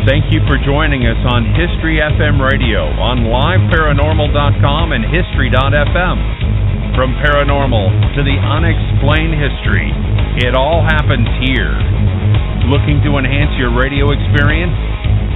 Thank you for joining us on History FM Radio on liveparanormal.com and history.fm. From paranormal to the unexplained history, it all happens here. Looking to enhance your radio experience?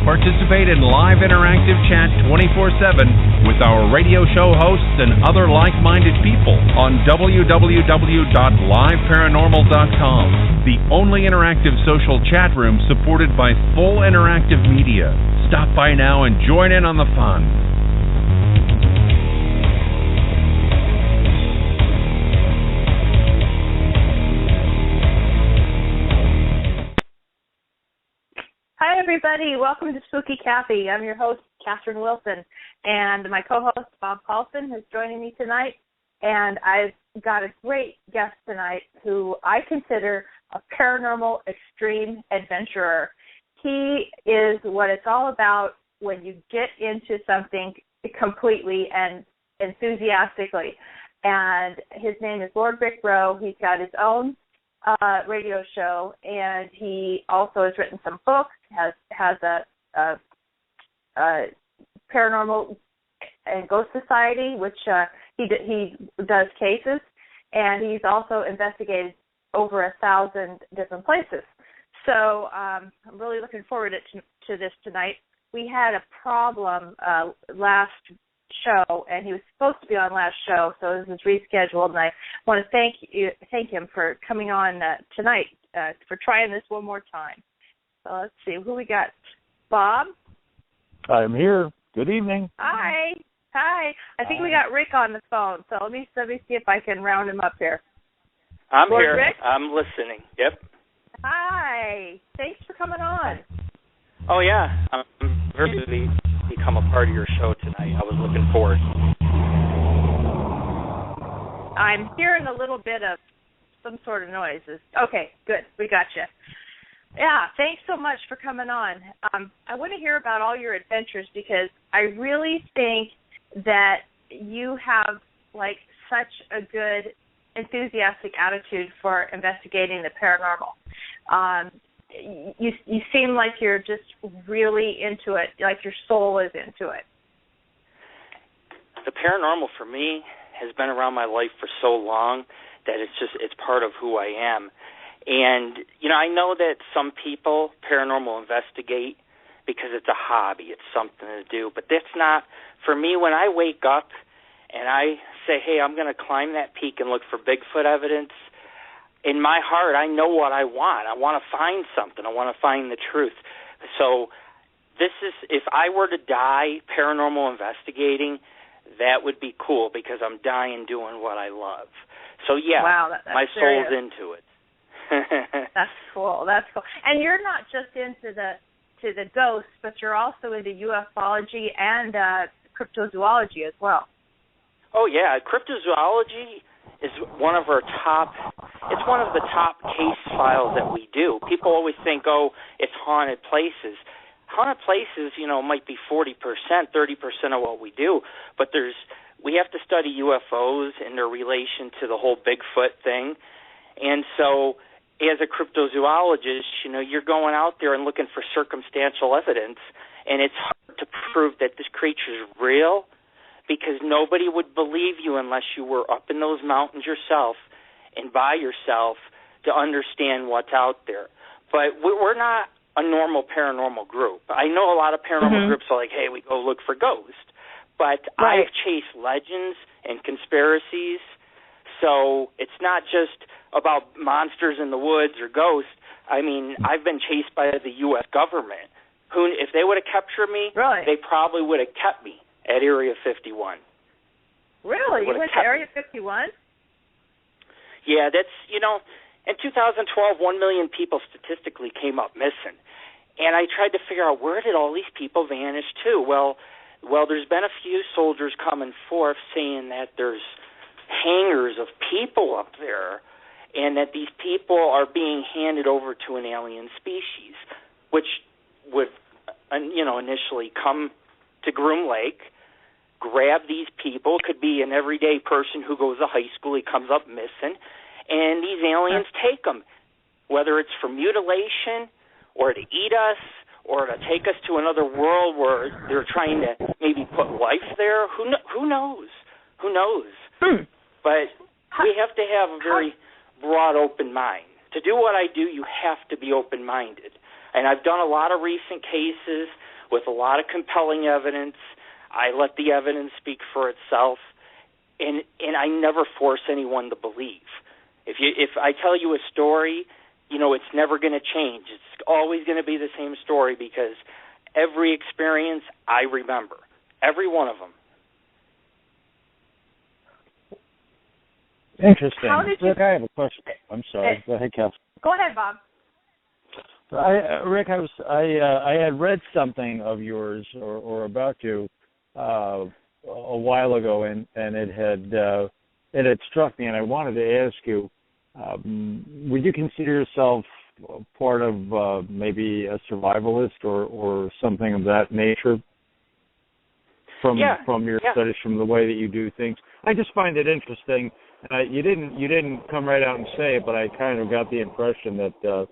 Participate in live interactive chat 24/7 with our radio show hosts and other like-minded people on www.liveparanormal.com, the only interactive social chat room supported by full interactive media. Stop by now and join in on the fun. Hi, everybody. Welcome to Spooky Kathy. I'm your host, Kathryn Wilson, and my co-host, Bob Paulsen, is joining me tonight. And I've got a great guest tonight who I consider a paranormal extreme adventurer. He is what it's all about when you get into something completely and enthusiastically. And his name is Lord Rick Rowe. He's got his own radio show, and he also has written some books, has a Paranormal and Ghost Society, which he does cases, and he's also investigated over 1,000 different places. So I'm really looking forward to this tonight. We had a problem last show, and he was supposed to be on last show, so this is rescheduled, and I want to thank him for coming on tonight, for trying this one more time. So let's see who we got. Bob? I'm here. Good evening. Hi. I think we got Rick on the phone, so let me see if I can round him up here. I'm Lord here. Rick? I'm listening. Yep. Hi. Thanks for coming on. Oh, yeah. I'm very happy to become a part of your show tonight. I was looking forward. I'm hearing a little bit of some sort of noises. Okay, good. We got you. Yeah, thanks so much for coming on. I want to hear about all your adventures because I really think that you have, like, such a good, enthusiastic attitude for investigating the paranormal. You seem like you're just really into it, like your soul is into it. The paranormal for me has been around my life for so long that it's part of who I am. And, I know that some people paranormal investigate because it's a hobby, it's something to do, but that's not, for me, when I wake up and I say, hey, I'm going to climb that peak and look for Bigfoot evidence, in my heart, I know what I want. I want to find something. I want to find the truth. So this is, if I were to die paranormal investigating, that would be cool because I'm dying doing what I love. So, yeah, wow, my soul's into it. That's cool. And you're not just into the ghosts, but you're also into UFOLOgy and cryptozoology as well. Oh, yeah. Cryptozoology is one of the top case files that we do. People always think, it's haunted places. Haunted places, might be 40%, 30% of what we do, but we have to study UFOs and their relation to the whole Bigfoot thing. And so as a cryptozoologist, you're going out there and looking for circumstantial evidence, and it's hard to prove that this creature is real because nobody would believe you unless you were up in those mountains yourself and by yourself to understand what's out there. But we're not a normal paranormal group. I know a lot of paranormal groups are like, hey, we go look for ghosts. But right. I've chased legends and conspiracies, so it's not just about monsters in the woods or ghosts. I mean, I've been chased by the U.S. government. Who, if they would have captured me, really? They probably would have kept me at Area 51. Really? You went to Area 51? Yeah, that's, in 2012, 1 million people statistically came up missing. And I tried to figure out where did all these people vanish to? Well, there's been a few soldiers coming forth saying that there's hangars of people up there and that these people are being handed over to an alien species, which would, initially come to Groom Lake, grab these people. It could be an everyday person who goes to high school. He comes up missing, and these aliens take them, whether it's for mutilation or to eat us or to take us to another world where they're trying to maybe put life there. Who knows? Who knows? But we have to have a very broad, open mind. To do what I do, you have to be open-minded. And I've done a lot of recent cases with a lot of compelling evidence. I let the evidence speak for itself, and I never force anyone to believe. If I tell you a story, it's never going to change. It's always going to be the same story because every experience I remember, every one of them. Interesting. Rick, I have a question. I'm sorry. Go ahead, Kathryn. Go ahead, Bob. Rick, I had read something of yours or about you a while ago, and it had struck me, and I wanted to ask you, would you consider yourself part of maybe a survivalist or something of that nature from your studies, from the way that you do things? I just find it interesting. You didn't come right out and say it, but I kind of got the impression that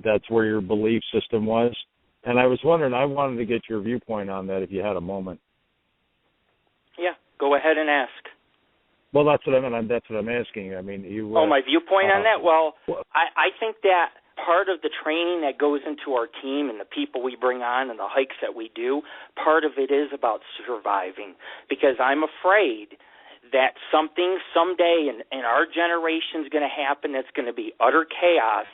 that's where your belief system was. And I was wondering, I wanted to get your viewpoint on that if you had a moment. Yeah, go ahead and ask. Well, that's what I'm asking. I mean, you. My viewpoint on that? Well, I think that part of the training that goes into our team and the people we bring on and the hikes that we do, part of it is about surviving, because I'm afraid that something someday in our generation is going to happen that's going to be utter chaos,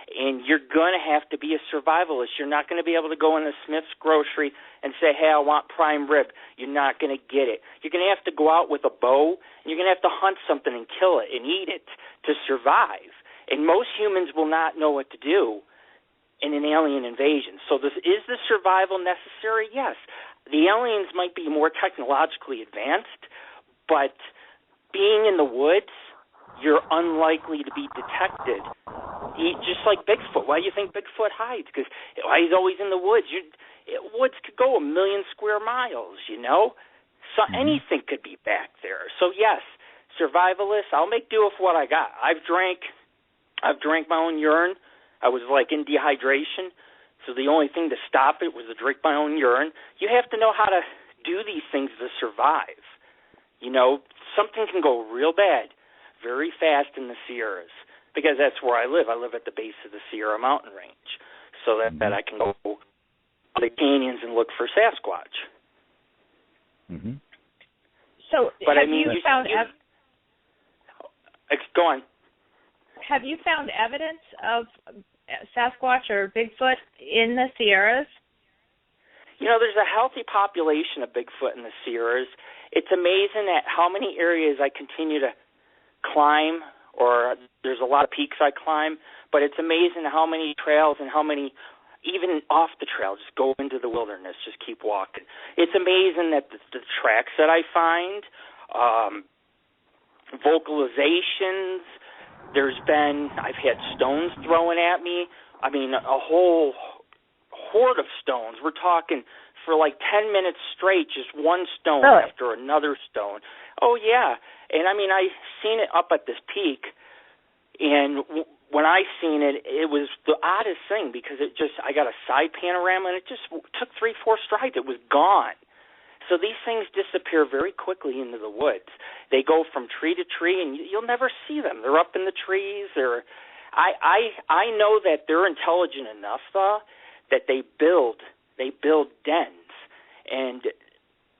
and you're going to have to be a survivalist. You're not going to be able to go into Smith's Grocery and say, hey, I want prime rib. You're not going to get it. You're going to have to go out with a bow, and you're going to have to hunt something and kill it and eat it to survive. And most humans will not know what to do in an alien invasion. So is the survival necessary? Yes. The aliens might be more technologically advanced, but being in the woods, you're unlikely to be detected. Just like Bigfoot. Why do you think Bigfoot hides? Because he's always in the woods. Woods could go 1 million square miles, So anything could be back there. So yes, survivalists, I'll make do with what I got. I've drank my own urine. I was in dehydration. So the only thing to stop it was to drink my own urine. You have to know how to do these things to survive. Something can go real bad very fast in the Sierras, because that's where I live. I live at the base of the Sierra mountain range, so that I can go to the canyons and look for Sasquatch. Mm-hmm. So but have you found go on. Have you found evidence of Sasquatch or Bigfoot in the Sierras? There's a healthy population of Bigfoot in the Sierras. It's amazing at how many areas I continue to climb, or there's a lot of peaks I climb, but it's amazing how many trails and how many, even off the trail, just go into the wilderness, just keep walking. It's amazing that the tracks that I find, vocalizations, I've had stones thrown at me. I mean, a whole horde of stones. We're talking for 10 minutes straight, just one stone after another stone. Oh, yeah. And, I've seen it up at this peak, and when I seen it, it was the oddest thing, because I got a side panorama, and it just took 3-4 strides. It was gone. So these things disappear very quickly into the woods. They go from tree to tree, and you'll never see them. They're up in the trees. I know that they're intelligent enough, though, that they build dens. And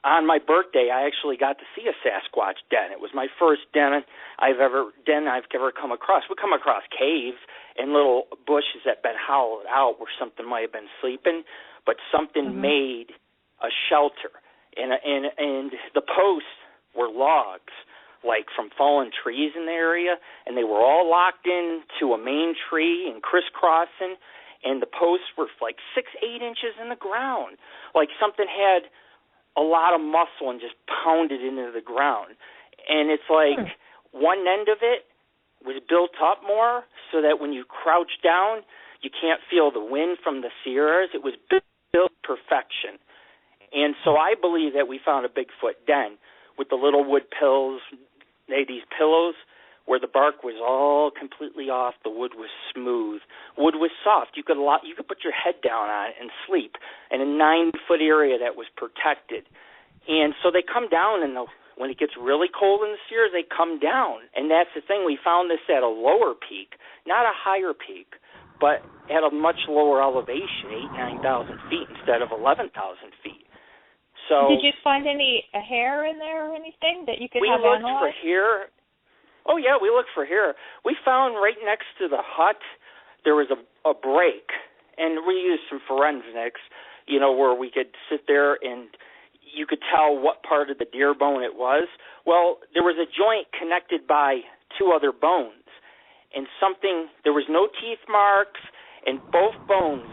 on my birthday, I actually got to see a Sasquatch den. It was my first den I've ever come across. We come across caves and little bushes that been hollowed out where something might have been sleeping, but something made a shelter. And the posts were logs, from fallen trees in the area, and they were all locked into a main tree and crisscrossing. And the posts were 6-8 inches in the ground, something had a lot of muscle and just pounded into the ground. And it's one end of it was built up more so that when you crouch down, you can't feel the wind from the Sierras. It was built perfection. And so I believe that we found a Bigfoot den with the little wood pillows, these pillows where the bark was all completely off, the wood was smooth, wood was soft. You could put your head down on it and sleep in a 9-foot area that was protected. And so they come down, and when it gets really cold in the Sierras, they come down. And that's the thing. We found this at a lower peak, not a higher peak, but at a much lower elevation, 8,000, 9,000 feet instead of 11,000 feet. So did you find any hair in there or anything that you could have analyzed? We looked for hair. Oh, yeah, we looked for hair. We found right next to the hut there was a break, and we used some forensics, where we could sit there and you could tell what part of the deer bone it was. Well, there was a joint connected by 2 other bones, and there was no teeth marks, and both bones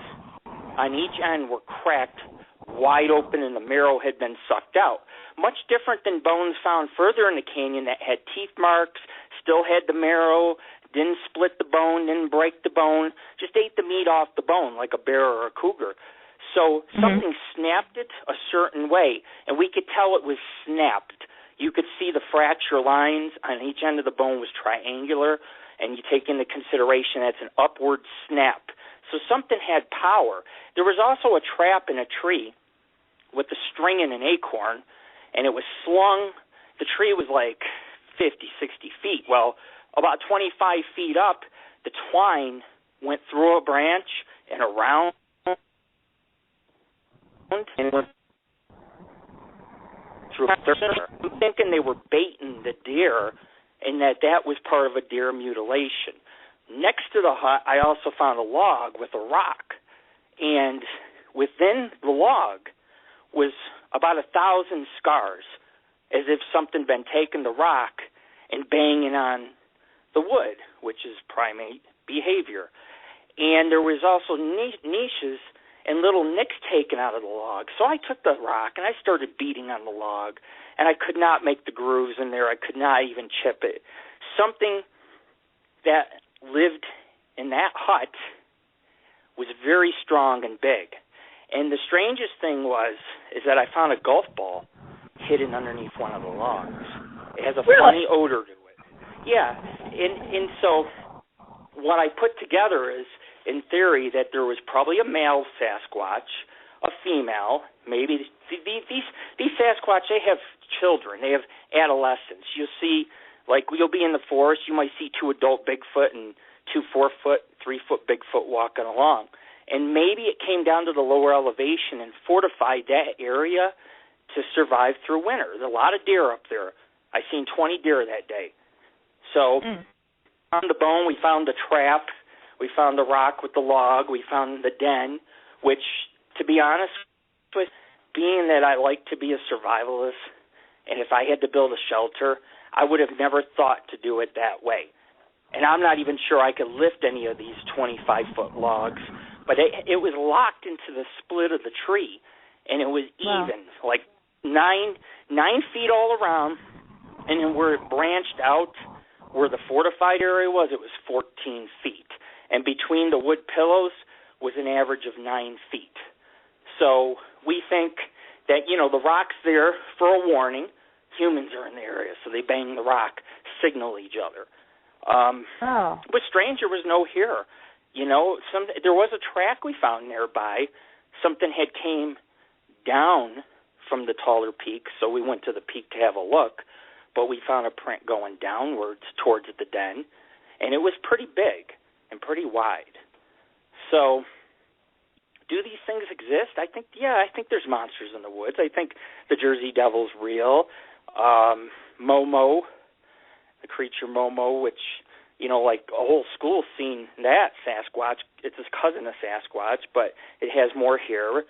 on each end were cracked wide open, and the marrow had been sucked out. Much different than bones found further in the canyon that had teeth marks, still had the marrow, didn't split the bone, didn't break the bone, just ate the meat off the bone like a bear or a cougar. So something snapped it a certain way, and we could tell it was snapped. You could see the fracture lines on each end of the bone was triangular, and you take into consideration that's an upward snap. So something had power. There was also a trap in a tree with a string and an acorn, and it was slung. The tree was like 50, 60 feet. Well, about 25 feet up, the twine went through a branch and around, and went through a center. I'm thinking they were baiting the deer, and that was part of a deer mutilation. Next to the hut, I also found a log with a rock, and within the log was about 1,000 scars, as if something been taking the rock and banging on the wood, which is primate behavior. And there was also niches and little nicks taken out of the log. So I took the rock and I started beating on the log, and I could not make the grooves in there. I could not even chip it. Something that lived in that hut was very strong and big. And the strangest thing is that I found a golf ball hidden underneath one of the logs. It has a funny odor to it. Yeah, and so what I put together is, in theory, that there was probably a male Sasquatch, a female, maybe these Sasquatch, they have children, they have adolescents. You'll see, you'll be in the forest, you might see 2 adult Bigfoot and 2 4-foot, 3-foot Bigfoot walking along. And maybe it came down to the lower elevation and fortified that area to survive through winter. There's a lot of deer up there. I seen 20 deer that day. So on the bone, we found the trap. We found the rock with the log. We found the den, which, to be honest with, being that I like to be a survivalist, and if I had to build a shelter, I would have never thought to do it that way. And I'm not even sure I could lift any of these 25-foot logs, but it was locked into the split of the tree, and it was even, 9 feet all around, and then where it branched out, where the fortified area was, it was 14 feet. And between the wood pillows was an average of 9 feet. So we think that, the rock's there for a warning. Humans are in the area, so they bang the rock, signal each other. But strange, there was no hair. There was a track we found nearby. Something had came down from the taller peak, so we went to the peak to have a look. But we found a print going downwards towards the den, and it was pretty big and pretty wide. So, do these things exist? I think there's monsters in the woods. I think the Jersey Devil's real. Momo, the creature Momo, which, a whole school seen that Sasquatch. It's his cousin, a Sasquatch, but it has more hair.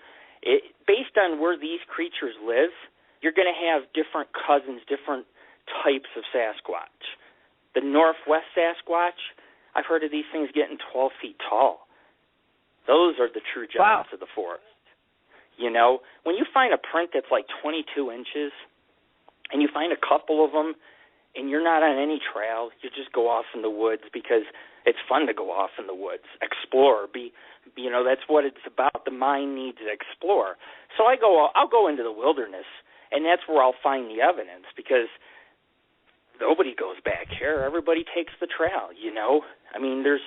Based on where these creatures live, you're going to have different cousins, different types of Sasquatch. The Northwest Sasquatch, I've heard of these things getting 12 feet tall. Those are the true giants of the forest. When you find a print that's 22 inches, and you find a couple of them, and you're not on any trail, you just go off in the woods because it's fun to go off in the woods, explore, that's what it's about. The mind needs to explore. So I'll go into the wilderness, and that's where I'll find the evidence, because nobody goes back here. Everybody takes the trail, you know. I mean, there's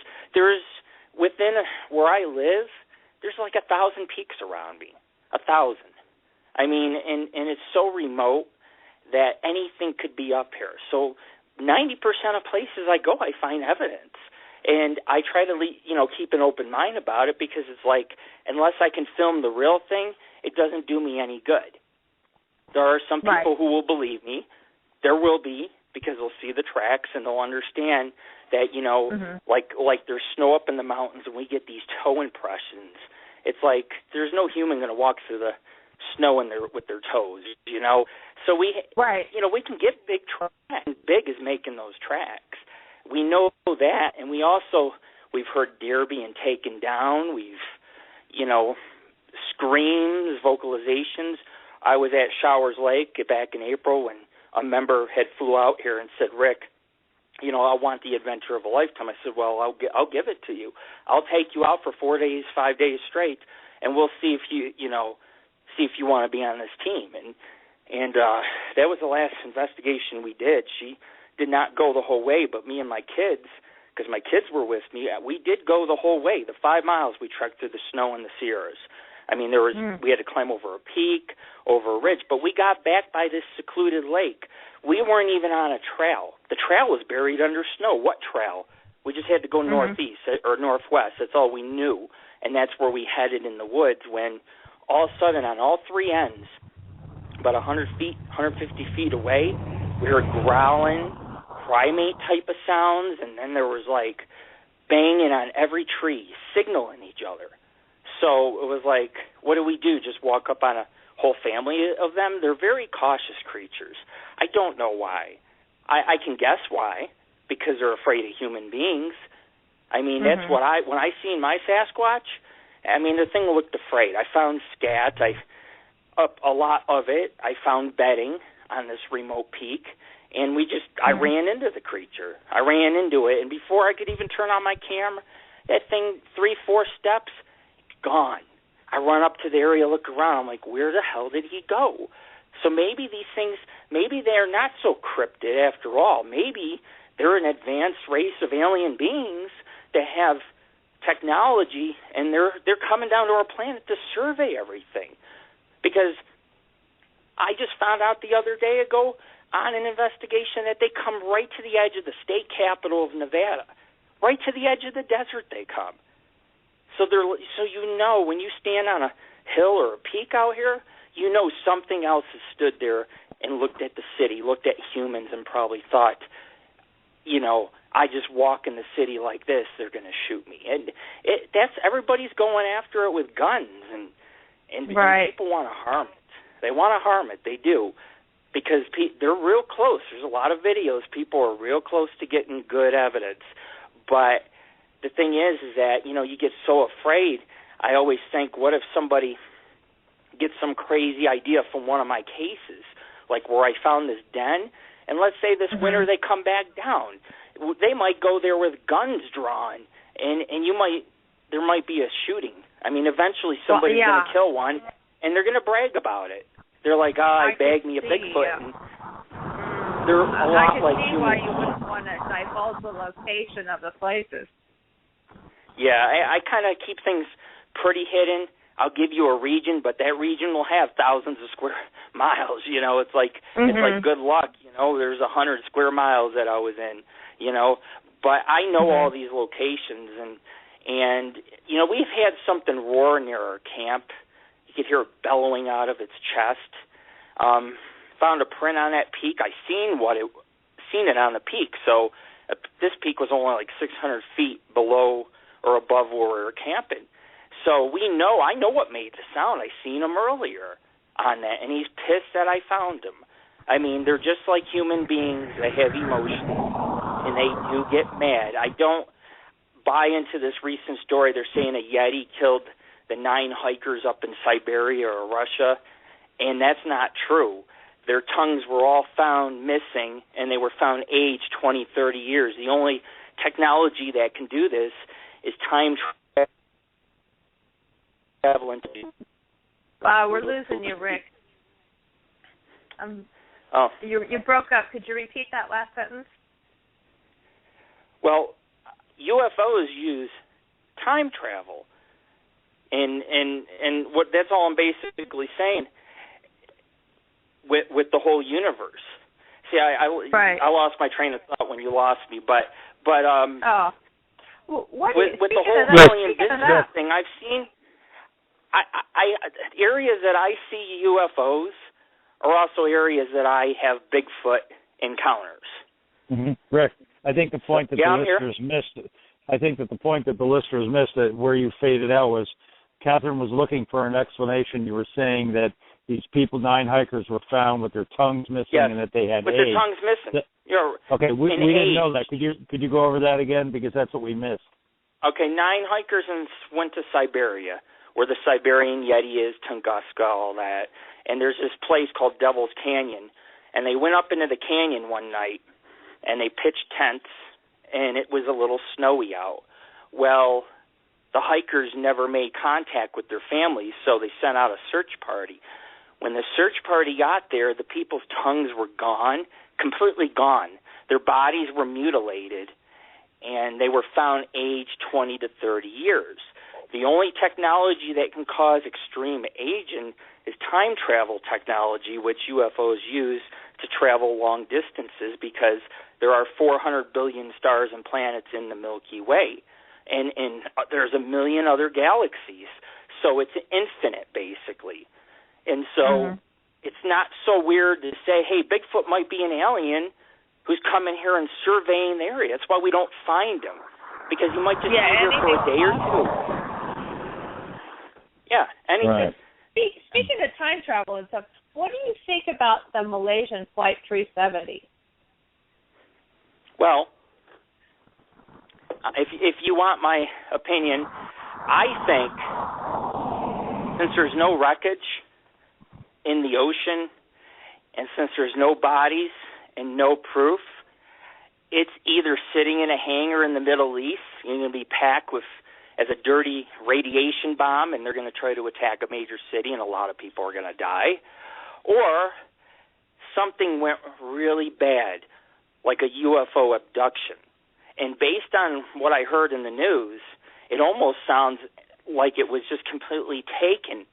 within where I live, there's like 1,000 peaks around me. 1,000. I mean, and it's so remote that anything could be up here. So 90% of places I go, I find evidence. And I try to, keep an open mind about it, because it's like, unless I can film the real thing, it doesn't do me any good. There are some people who will believe me. There will be, because they'll see the tracks and they'll understand that, like there's snow up in the mountains and we get these toe impressions. It's like there's no human going to walk through the snow with their toes, you know. So we can get big tracks. Big is making those tracks. We know that, and we've heard deer being taken down. We've, screams, vocalizations. I was at Showers Lake back in April when a member had flew out here and said, Rick, I want the adventure of a lifetime. I said, well, I'll give it to you. I'll take you out for 4 days, 5 days straight, and we'll see if you want to be on this team. And that was the last investigation we did. She did not go the whole way, but me and my kids, because my kids were with me, we did go the whole way. The 5 miles we trekked through the snow in the Sierras. I mean, we had to climb over a peak, over a ridge, but we got back by this secluded lake. We weren't even on a trail. The trail was buried under snow. What trail? We just had to go northeast or northwest. That's all we knew, and that's where we headed in the woods when all of a sudden on all three ends, about 100 feet, 150 feet away, we heard growling, primate type of sounds, and then there was like banging on every tree, signaling each other. So it was like, what do we do? Just walk up on a whole family of them? They're very cautious creatures. I don't know why. I can guess why, because they're afraid of human beings. I mean, that's what when I seen my Sasquatch, I mean, the thing looked afraid. I found scat, a lot of it. I found bedding on this remote peak, and I ran into the creature. I ran into it, and before I could even turn on my camera, that thing, 3-4 steps, gone. I run up to the area, look around. I'm like, where the hell did he go? So maybe these things, maybe they're not so cryptid after all. Maybe they're an advanced race of alien beings that have technology, and they're coming down to our planet to survey everything. Because I just found out the other day ago on an investigation that they come right to the edge of the state capital of Nevada. Right to the edge of the desert they come. So when you stand on a hill or a peak out here, something else has stood there and looked at the city, looked at humans, and probably thought, I just walk in the city like this, they're going to shoot me. And that's everybody's going after it with guns, and people want to harm it. They want to harm it. They do, because they're real close. There's a lot of videos. People are real close to getting good evidence, but the thing is that, you get so afraid. I always think, what if somebody gets some crazy idea from one of my cases, like where I found this den, and let's say this winter they come back down. They might go there with guns drawn, and there might be a shooting. I mean, eventually somebody's going to kill one, and they're going to brag about it. They're like, I bagged me a Bigfoot. And they're a lot like humans. I can see why you wouldn't want to divulge the location of the places. Yeah, I kind of keep things pretty hidden. I'll give you a region, but that region will have thousands of square miles. It's like good luck. There's 100 square miles that I was in. But I know all these locations, and we've had something roar near our camp. You could hear it bellowing out of its chest. Found a print on that peak. I seen it on the peak. So this peak was only like 600 feet below or above where we were camping. So I know what made the sound. I seen him earlier on that, and he's pissed that I found him. I mean, they're just like human beings. They have emotions, and they do get mad. I don't buy into this recent story. They're saying a Yeti killed the 9 hikers up in Siberia or Russia, and that's not true. Their tongues were all found missing, and they were found aged 20, 30 years. The only technology that can do this is time travel. Wow, we're losing you, Rick. Oh. You broke up. Could you repeat that last sentence? Well, UFOs use time travel, and what that's all I'm basically saying with the whole universe. See, I lost my train of thought when you lost me, but well, with the whole alien business thing, I've seen areas that I see UFOs are also areas that I have Bigfoot encounters. Mm-hmm. Rick, I think the point that the listeners missed. I think that the point that the listeners missed, where you faded out, was Kathryn was looking for an explanation. You were saying that these people, 9 hikers, were found with their tongues missing, and that they had with AIDS. their tongues missing. Okay, we didn't know that. Could you go over that again, because that's what we missed? Okay, 9 hikers went to Siberia, where the Siberian Yeti is, Tunguska, all that. And there's this place called Devil's Canyon, and they went up into the canyon one night, and they pitched tents, and it was a little snowy out. Well, the hikers never made contact with their families, so they sent out a search party. When the search party got there, the people's tongues were gone, completely gone. Their bodies were mutilated, and they were found aged 20 to 30 years. The only technology that can cause extreme aging is time travel technology, which UFOs use to travel long distances, because there are 400 billion stars and planets in the Milky Way, and there's a million other galaxies, so it's infinite, basically. And so it's not so weird to say, hey, Bigfoot might be an alien who's coming here and surveying the area. That's why we don't find him, because he might just be here for a day or two. Yeah, anything. Right. Speaking of time travel and stuff, what do you think about the Malaysian Flight 370? Well, if you want my opinion, I think since there's no wreckage in the ocean, and since there's no bodies and no proof, it's either sitting in a hangar in the Middle East, you're going to be packed as a dirty radiation bomb, and they're going to try to attack a major city, and a lot of people are going to die, or something went really bad, like a UFO abduction. And based on what I heard in the news, it almost sounds like it was just completely taken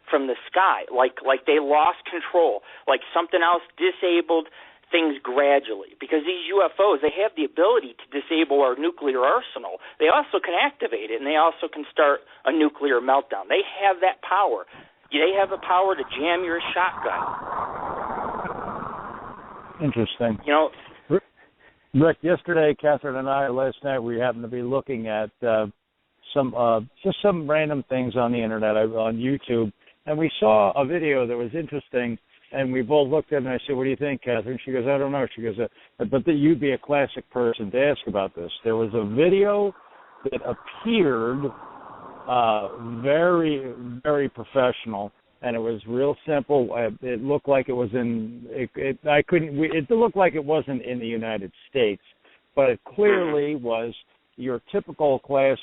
from the sky, like they lost control, like something else disabled things gradually. Because these UFOs, they have the ability to disable our nuclear arsenal. They also can activate it, and they also can start a nuclear meltdown. They have that power. They have the power to jam your shotgun. Interesting. You know, Rick, yesterday, Kathryn and I, last night, we happened to be looking at just some random things on the internet, on YouTube, and we saw a video that was interesting, and we both looked at it, and I said, what do you think, Kathryn? She goes, I don't know. She goes, but you'd be a classic person to ask about this. There was a video that appeared very, very professional, and it was real simple. It looked like it was it looked like it wasn't in the United States, but it clearly was your typical class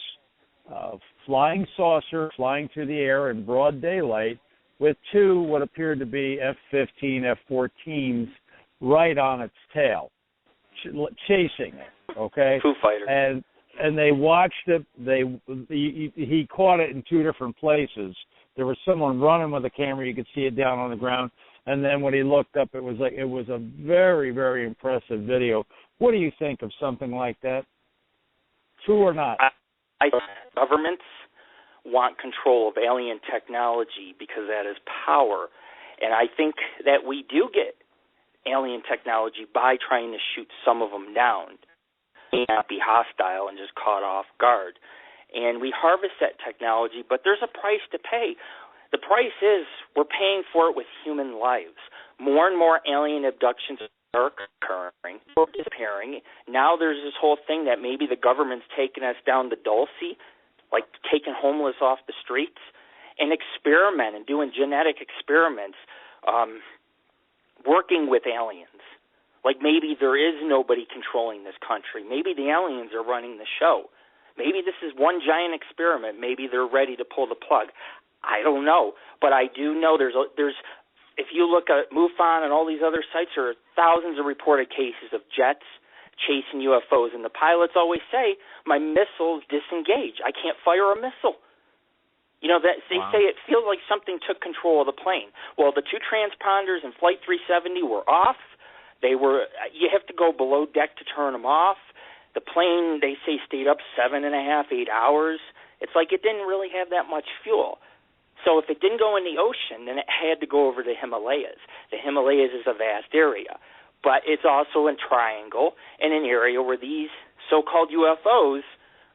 flying saucer flying through the air in broad daylight with 2 what appeared to be F-15, F-14s right on its tail, chasing it, okay? Foo Fighters. And they watched it. He caught it in 2 different places. There was someone running with a camera. You could see it down on the ground. And then when he looked up, it was a very, very impressive video. What do you think of something like that? True or not? I governments want control of alien technology because that is power. And I think that we do get alien technology by trying to shoot some of them down. May not be hostile and just caught off guard. And we harvest that technology, but there's a price to pay. The price is we're paying for it with human lives. More and more alien abductions are occurring, disappearing. Now there's this whole thing that maybe the government's taking us down the Dulce, like taking homeless off the streets, and experiment and doing genetic experiments, working with aliens. Like maybe there is nobody controlling this country. Maybe the aliens are running the show. Maybe this is one giant experiment. Maybe they're ready to pull the plug. I don't know, but I do know there's if you look at MUFON and all these other sites, there are thousands of reported cases of jets chasing UFOs, and the pilots always say, my missiles disengage. I can't fire a missile. You know, that they say it feels like something took control of the plane. Well, the two transponders in Flight 370 were off. You have to go below deck to turn them off. The plane, they say, stayed up 7.5, 8 hours. It's like it didn't really have that much fuel. So if it didn't go in the ocean, then it had to go over the Himalayas. The Himalayas is a vast area, but it's also a triangle and an area where these so-called UFOs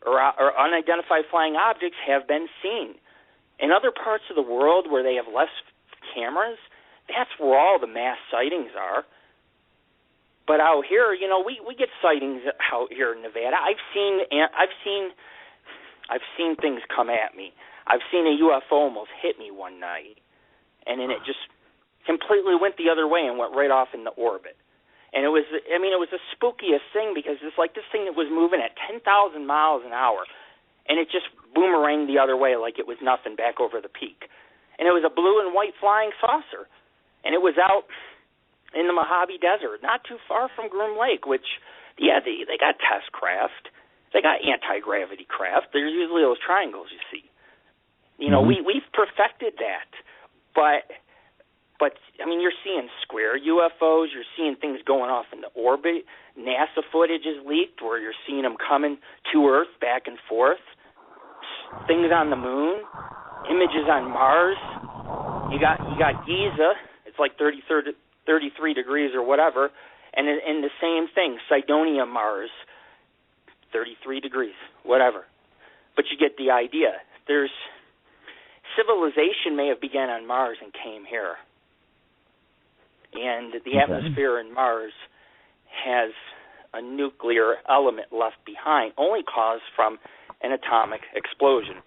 or unidentified flying objects have been seen. In other parts of the world where they have less cameras, that's where all the mass sightings are. But out here, you know, we get sightings out here in Nevada. I've seen things come at me. I've seen a UFO almost hit me one night, and then it just completely went the other way and went right off into orbit. And it was the spookiest thing because it's like this thing that was moving at 10,000 miles an hour, and it just boomeranged the other way like it was nothing back over the peak. And it was a blue and white flying saucer, and it was out in the Mojave Desert, not too far from Groom Lake, which, yeah, they got test craft. They got anti-gravity craft. There's usually those triangles you see. You know, we've perfected that. But I mean, you're seeing square UFOs. You're seeing things going off into orbit. NASA footage is leaked where you're seeing them coming to Earth back and forth. Things on the moon. Images on Mars. You got Giza. It's like 33 degrees or whatever. And the same thing, Cydonia Mars. 33 degrees, whatever. But you get the idea. Civilization may have begun on Mars and came here. And the atmosphere in Mars has a nuclear element left behind, only caused from an atomic explosion.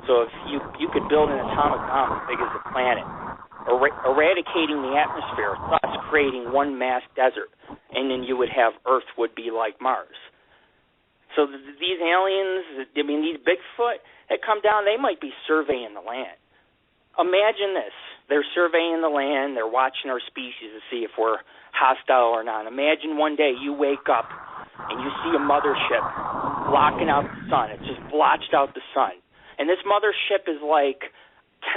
So if you could build an atomic bomb as big as the planet, eradicating the atmosphere, thus creating one mass desert, and then you would have Earth would be like Mars. So these aliens, I mean, these Bigfoot that come down, they might be surveying the land. Imagine this. They're surveying the land. They're watching our species to see if we're hostile or not. Imagine one day you wake up and you see a mothership blocking out the sun. It's just blotched out the sun. And this mothership is like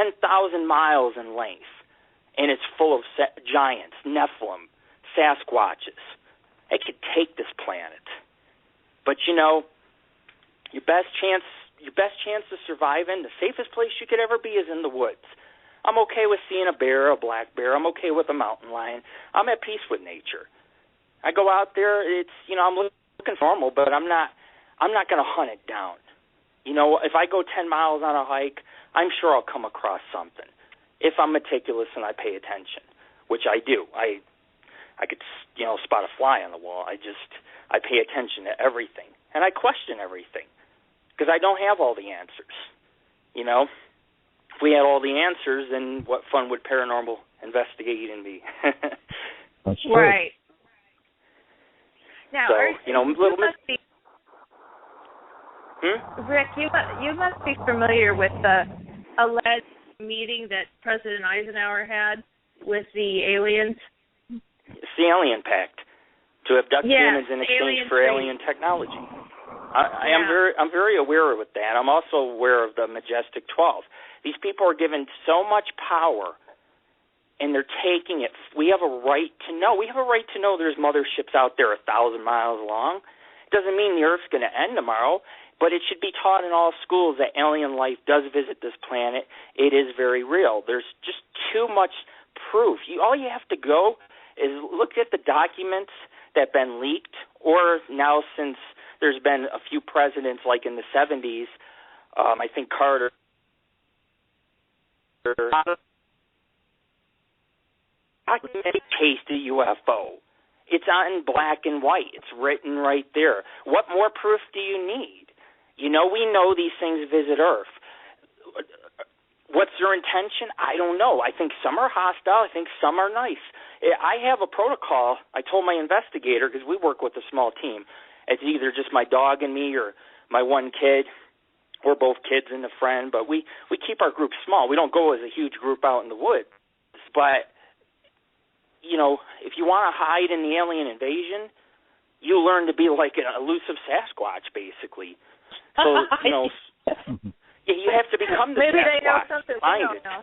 10,000 miles in length, and it's full of giants, Nephilim, Sasquatches. It could take this planet. But, you know, your best chance to survive in, the safest place you could ever be is in the woods. I'm okay with seeing a bear, a black bear. I'm okay with a mountain lion. I'm at peace with nature. I go out there, it's, you know, I'm looking for normal, but I'm not going to hunt it down. You know, if I go 10 miles on a hike, I'm sure I'll come across something. If I'm meticulous and I pay attention, which I do. I could, you know, spot a fly on the wall. I pay attention to everything. And I question everything because I don't have all the answers. You know, if we had all the answers, then what fun would paranormal investigating be? That's true. Right. Now, so, you know, Rick, you must be familiar with the alleged meeting that President Eisenhower had with the aliens. It's the Alien Pact to abduct humans in exchange for alien technology. I'm very aware with that. I'm also aware of the Majestic 12. These people are given so much power, and they're taking it. We have a right to know. We have a right to know there's motherships out there 1,000 miles long. It doesn't mean the Earth's going to end tomorrow, but it should be taught in all schools that alien life does visit this planet. It is very real. There's just too much proof. All you have to go is look at the documents that have been leaked, or now since there's been a few presidents, like in the 70s, I think Carter, chased a UFO. It's on black and white. It's written right there. What more proof do you need? You know, we know these things visit Earth. What's their intention? I don't know. I think some are hostile. I think some are nice. I have a protocol. I told my investigator, because we work with a small team. It's either just my dog and me or my one kid. We're both kids and a friend, but we keep our group small. We don't go as a huge group out in the woods. But if you want to hide in the alien invasion, you learn to be like an elusive Sasquatch, basically. So, you have to become the Maybe Sasquatch. They know something we don't know.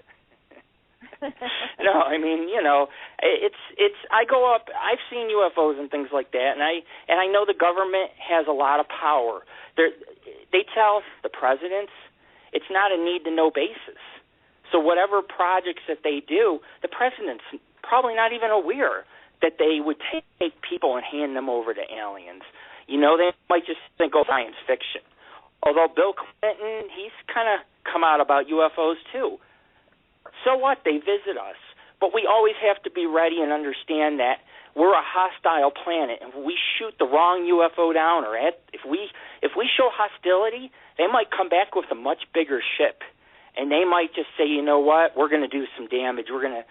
No, I mean, it's. I go up. I've seen UFOs and things like that, and I know the government has a lot of power. They tell the presidents it's not a need-to-know basis. So whatever projects that they do, the president's probably not even aware that they would take people and hand them over to aliens. They might just think, science fiction. Although Bill Clinton, he's kind of come out about UFOs too. So what? They visit us. But we always have to be ready and understand that we're a hostile planet, and if we shoot the wrong UFO down, or if we show hostility, they might come back with a much bigger ship, and they might just say, you know what, we're going to do some damage. We're going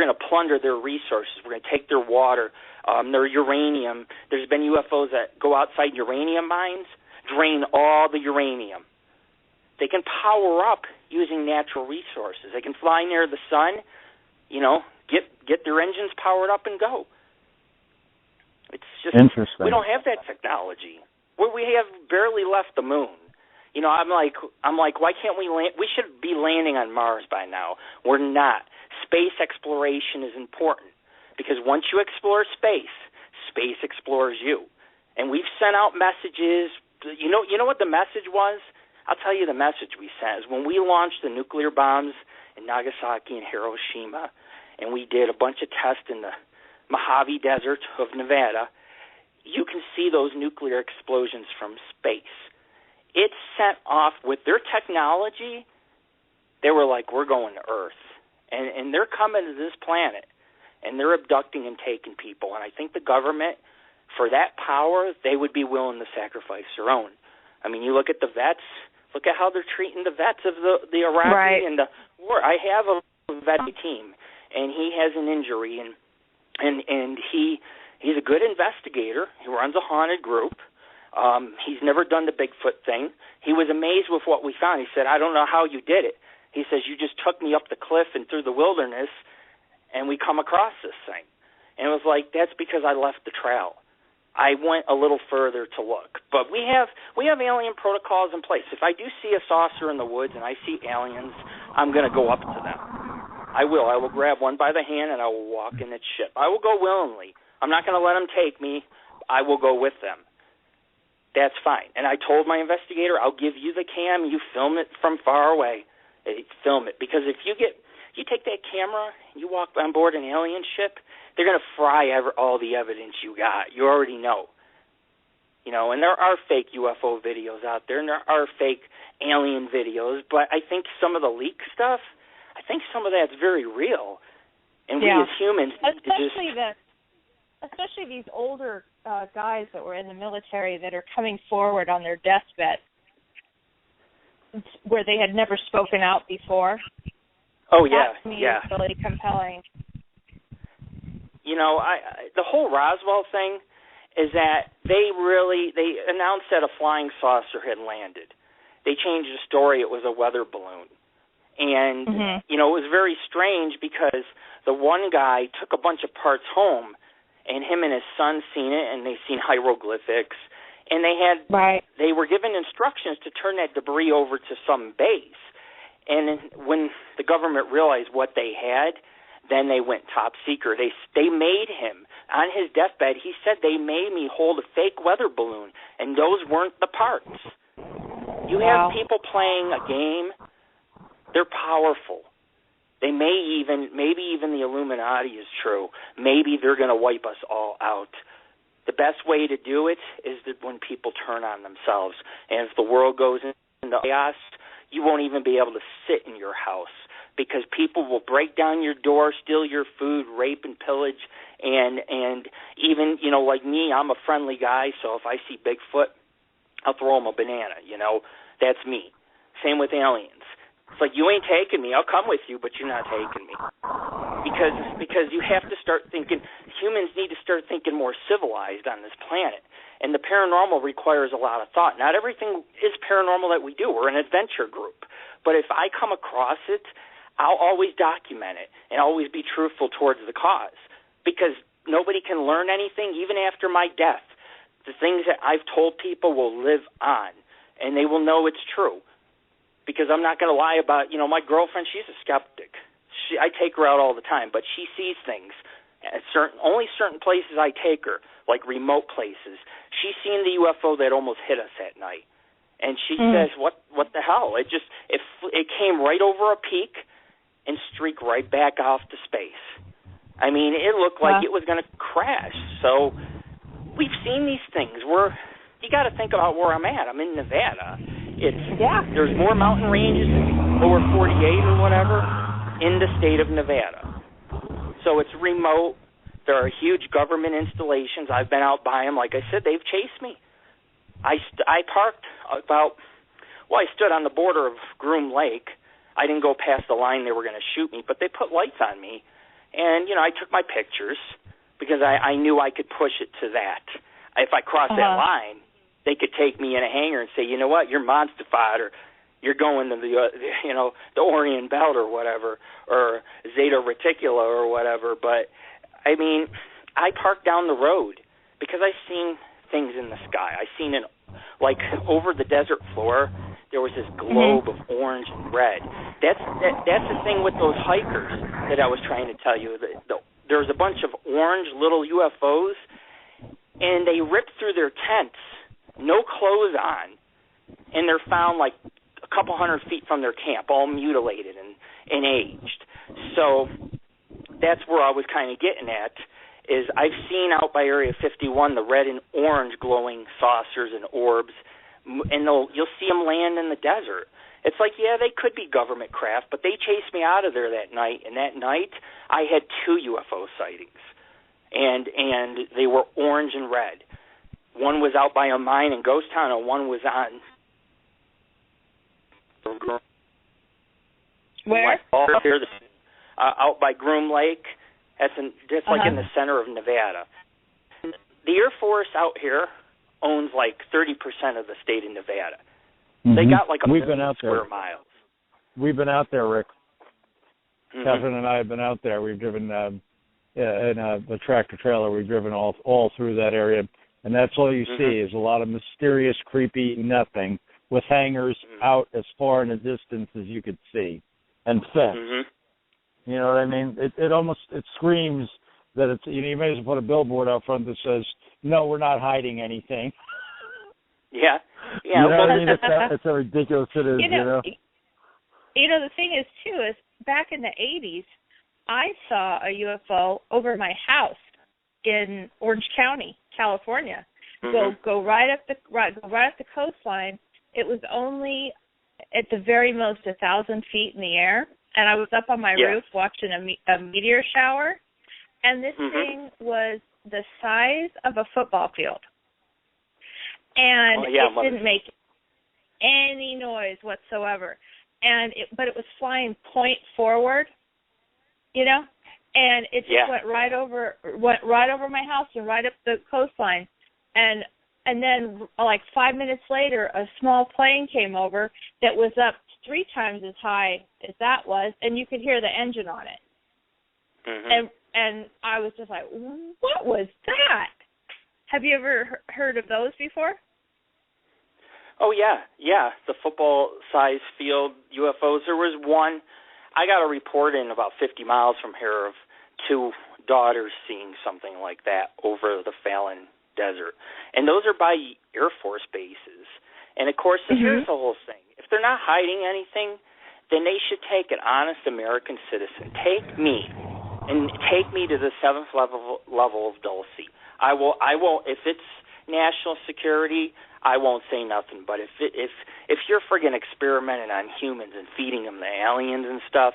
to plunder their resources. We're going to take their water, their uranium. There's been UFOs that go outside uranium mines, drain all the uranium. They can power up using natural resources. They can fly near the sun, get their engines powered up and go. It's just interesting. We don't have that technology. We have barely left the moon. I'm like, why can't we land? We should be landing on Mars by now. We're not. Space exploration is important because once you explore space explores you. And we've sent out messages. You know what the message was? I'll tell you the message we sent is when we launched the nuclear bombs in Nagasaki and Hiroshima, and we did a bunch of tests in the Mojave Desert of Nevada, you can see those nuclear explosions from space. It's sent off with their technology. They were like, we're going to Earth. And they're coming to this planet, and they're abducting and taking people. And I think the government, for that power, they would be willing to sacrifice their own. I mean, you look at the vets. Look at how they're treating the vets of the Iraqi and the war. I have a vet team, and he has an injury, and he's a good investigator. He runs a haunted group. He's never done the Bigfoot thing. He was amazed with what we found. He said, I don't know how you did it. He says, you just took me up the cliff and through the wilderness, and we come across this thing. And it was like, that's because I left the trail. I went a little further to look. But we have alien protocols in place. If I do see a saucer in the woods and I see aliens, I'm going to go up to them. I will. I will grab one by the hand and I will walk in its ship. I will go willingly. I'm not going to let them take me. I will go with them. That's fine. And I told my investigator, I'll give you the cam. You film it from far away. Film it. Because if you take that camera and you walk on board an alien ship, they're going to fry all the evidence you got. You already know. And there are fake UFO videos out there, and there are fake alien videos, but I think some of the leak stuff, some of that's very real. And we as humans especially these older guys that were in the military that are coming forward on their deathbed where they had never spoken out before. Oh, yeah. That to me is really compelling. The whole Roswell thing is that they announced that a flying saucer had landed. They changed the story. It was a weather balloon. And, it was very strange because the one guy took a bunch of parts home, and him and his son seen it, and they seen hieroglyphics. And they were given instructions to turn that debris over to some base. And when the government realized what they had, then they went top secret. They made him, on his deathbed, he said they made me hold a fake weather balloon, and those weren't the parts. You have people playing a game. They're powerful. Maybe even the Illuminati is true. Maybe they're going to wipe us all out. The best way to do it is that when people turn on themselves. And if the world goes into chaos, you won't even be able to sit in your house because people will break down your door, steal your food, rape and pillage, and even, like me, I'm a friendly guy, so if I see Bigfoot, I'll throw him a banana, That's me. Same with aliens. It's like, you ain't taking me. I'll come with you, but you're not taking me. Because you have to start thinking, humans need to start thinking more civilized on this planet. And the paranormal requires a lot of thought. Not everything is paranormal that we do. We're an adventure group. But if I come across it, I'll always document it and always be truthful towards the cause. because nobody can learn anything, even after my death. The things that I've told people will live on, and they will know it's true, because I'm not going to lie about, my girlfriend, she's a skeptic. I take her out all the time, but she sees things at only certain places I take her, like remote places. She's seen the UFO that almost hit us at night, and she says, "What the hell? It came right over a peak and streaked right back off to space. I mean, it looked like it was going to crash." So we've seen these things. You got to think about where I'm at. I'm in Nevada. There's more mountain ranges than lower 48 or whatever in the state of Nevada. So it's remote. There are huge government installations. I've been out by them. Like I said, they've chased me. I parked I stood on the border of Groom Lake. I didn't go past the line they were going to shoot me, but they put lights on me. And, I took my pictures because I knew I could push it to that. If I crossed that line, they could take me in a hangar and say, you know what, you're monstified, or you're going to the Orient Belt or whatever, or Zeta Reticula or whatever. But, I mean, I parked down the road because I've seen things in the sky. I've seen over the desert floor, there was this globe of orange and red. That's the thing with those hikers that I was trying to tell you. There's a bunch of orange little UFOs, and they rip through their tents, no clothes on, and they're found like a couple hundred feet from their camp, all mutilated and aged. So that's where I was kind of getting at, is I've seen out by Area 51 the red and orange glowing saucers and orbs, and you'll see them land in the desert. It's like, they could be government craft, but they chased me out of there that night, and that night I had 2 UFO sightings, and they were orange and red. One was out by a mine in Ghost Town, and one was on... Where? Out by Groom Lake. That's like in the center of Nevada. The Air Force out here owns like 30% of the state of Nevada. They got like a million square miles. We've been out there, Rick. Kathryn and I have been out there. We've driven in the tractor trailer. We've driven all through that area, and that's all you see is a lot of mysterious, creepy nothing with hangars out as far in the distance as you could see, and fence. You know what I mean? It screams that it's. You may as well put a billboard out front that says, "No, we're not hiding anything." Yeah. You know what I mean? It's how ridiculous it is. The thing is too is back in the 80s, I saw a UFO over my house in Orange County, California. Go right up the coastline. It was only at the very most 1,000 feet in the air, and I was up on my roof watching a meteor shower, and this thing was the size of a football field, and it didn't make any noise whatsoever, but it was flying point forward, and it just went right over my house and right up the coastline, and then like 5 minutes later, a small plane came over that was up 3 times as high as that was, and you could hear the engine on it. And I was just like, what was that? Have you ever heard of those before? Oh, yeah. The football-sized field UFOs. There was one. I got a report in about 50 miles from here of 2 daughters seeing something like that over the Fallon Desert. And those are by Air Force bases. And, of course, here's the whole thing. If they're not hiding anything, then they should take an honest American citizen. Take me to the 7th level of Dulce. I won't. If it's national security, I won't say nothing. But if you're friggin' experimenting on humans and feeding them the aliens and stuff,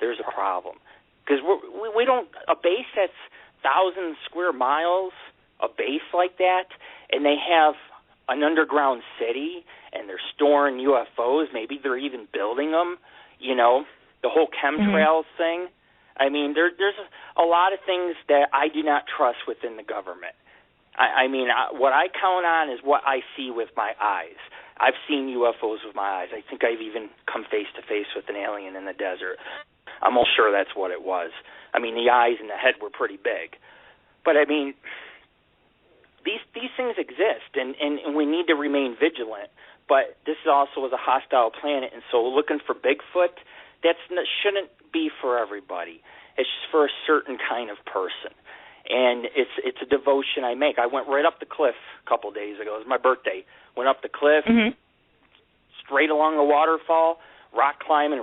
there's a problem. Because we don't, a base that's 1,000 square miles, a base like that, and they have an underground city, and they're storing UFOs. Maybe they're even building them. The whole chemtrails thing. I mean, there's a lot of things that I do not trust within the government. What I count on is what I see with my eyes. I've seen UFOs with my eyes. I think I've even come face to face with an alien in the desert. I'm almost sure that's what it was. I mean, the eyes and the head were pretty big. But, I mean, these things exist, and we need to remain vigilant. But this also is a hostile planet, and so looking for Bigfoot, that shouldn't be for everybody. It's just for a certain kind of person. And it's a devotion I make. I went right up the cliff a couple of days ago. It was my birthday. Went up the cliff, straight along the waterfall, rock climbing.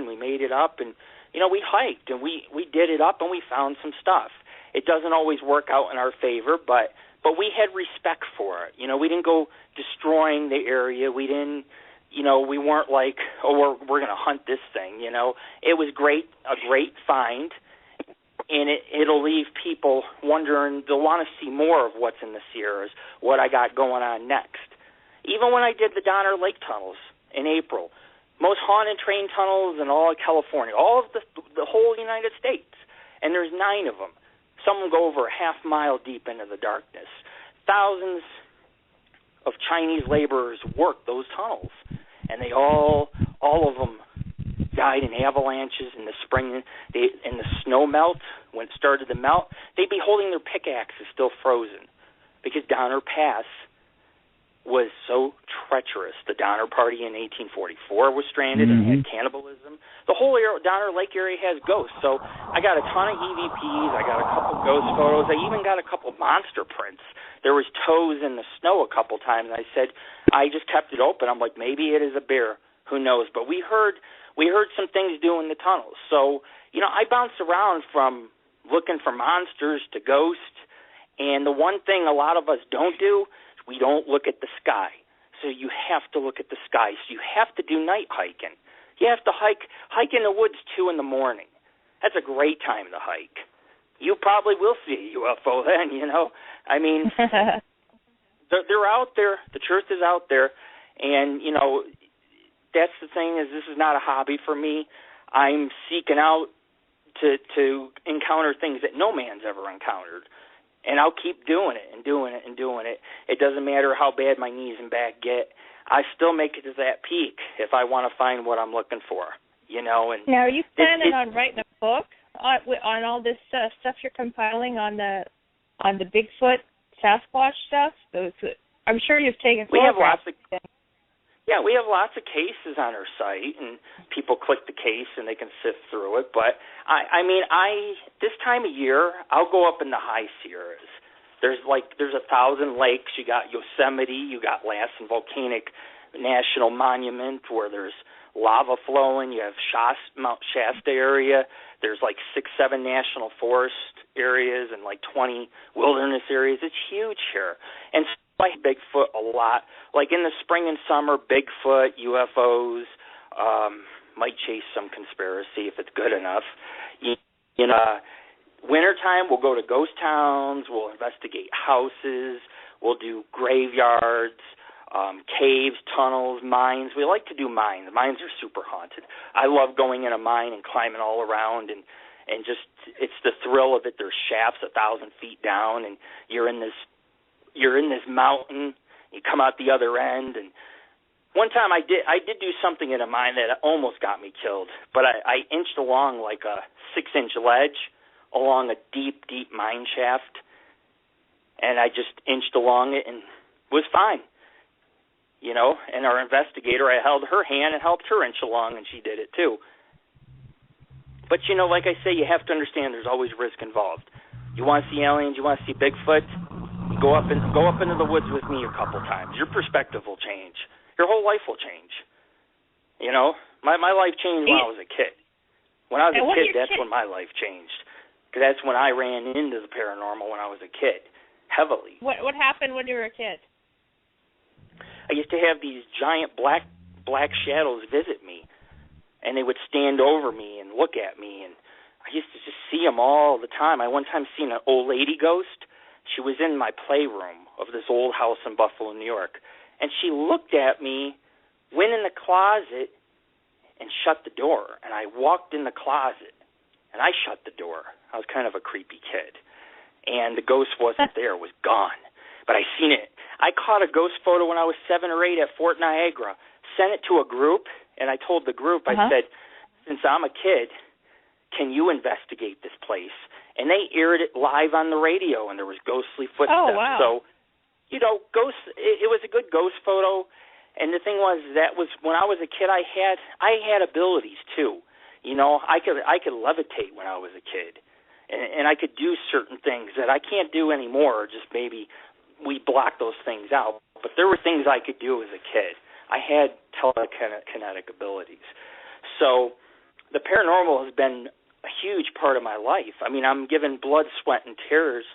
We made it up, and, you know, we hiked, and we did it up, and we found some stuff. It doesn't always work out in our favor, but we had respect for it. You know, we didn't go destroying the area. We didn't, you know, we weren't like, oh, we're going to hunt this thing, you know. It was a great find, and it'll leave people wondering. They'll want to see more of what's in the Sierras, what I got going on next. Even when I did the Donner Lake tunnels in April, most haunted train tunnels in all of California, all of the whole United States, and there's 9 of them. Some will go over a half mile deep into the darkness. Thousands of Chinese laborers worked those tunnels, and they all of them died in avalanches in the spring. In the snow melt, when it started to melt, they'd be holding their pickaxes still frozen because Donner Pass was so treacherous. The Donner Party in 1844 was stranded and had cannibalism. The whole Donner Lake area has ghosts. So I got a ton of EVPs. I got a couple ghost photos. I even got a couple monster prints. There was toes in the snow a couple times. And I said, I just kept it open. I'm like, maybe it is a bear. Who knows? But we heard some things doing the tunnels. So, you know, I bounced around from looking for monsters to ghosts. And the one thing a lot of us don't do, we don't look at the sky. So you have to look at the sky. So you have to do night hiking. You have to hike in the woods 2 in the morning. That's a great time to hike. You probably will see a UFO then, you know. I mean, they're out there. The truth is out there. And, you know, that's the thing is this is not a hobby for me. I'm seeking out to encounter things that no man's ever encountered. And I'll keep doing it and doing it and doing it. It doesn't matter how bad my knees and back get. I still make it to that peak if I want to find what I'm looking for, you know. And now, are you planning on writing a book on all this stuff you're compiling on the Bigfoot, Sasquatch stuff? I'm sure you've taken photographs. We have lots of cases on our site, and people click the case and they can sift through it. But I mean, this time of year, I'll go up in the high Sierras. There's 1,000 lakes. You got Yosemite. You got Lassen Volcanic National Monument where there's lava flowing. You have Mount Shasta area. There's like 6-7 national forest areas and like 20 wilderness areas. It's huge here. And I like Bigfoot a lot. Like in the spring and summer, Bigfoot, UFOs, might chase some conspiracy if it's good enough. You know, wintertime, we'll go to ghost towns, we'll investigate houses, we'll do graveyards, caves, tunnels, mines. We like to do mines. Mines are super haunted. I love going in a mine and climbing all around and just it's the thrill of it. There's shafts 1,000 feet down and you're in this mountain. You come out the other end, and one time I did do something in a mine that almost got me killed, but I inched along like a 6-inch ledge along a deep, deep mine shaft, and I just inched along it and was fine, you know. And our investigator, I held her hand and helped her inch along, and she did it too. But, you know, like I say, you have to understand there's always risk involved. You want to see aliens, you want to see Bigfoot, Go up into the woods with me a couple times. Your perspective will change. Your whole life will change. You know, my life changed when I was a kid. When I was a kid, that's when my life changed. Because that's when I ran into the paranormal when I was a kid, heavily. What happened when you were a kid? I used to have these giant black shadows visit me, and they would stand over me and look at me, and I used to just see them all the time. I one time seen an old lady ghost. She was in my playroom of this old house in Buffalo, New York, and she looked at me, went in the closet, and shut the door. And I walked in the closet, and I shut the door. I was kind of a creepy kid. And the ghost wasn't there. It was gone. But I seen it. I caught a ghost photo when I was 7 or 8 at Fort Niagara, sent it to a group, and I told the group, I said, since I'm a kid, can you investigate this place? And they aired it live on the radio, and there was ghostly footsteps. Oh, wow. So, ghosts. It was a good ghost photo. And the thing was, that was when I was a kid. I had abilities too. I could levitate when I was a kid, and I could do certain things that I can't do anymore. Just maybe we block those things out. But there were things I could do as a kid. I had telekinetic abilities. So the paranormal has been a huge part of my life. I mean, I'm giving blood, sweat, and tears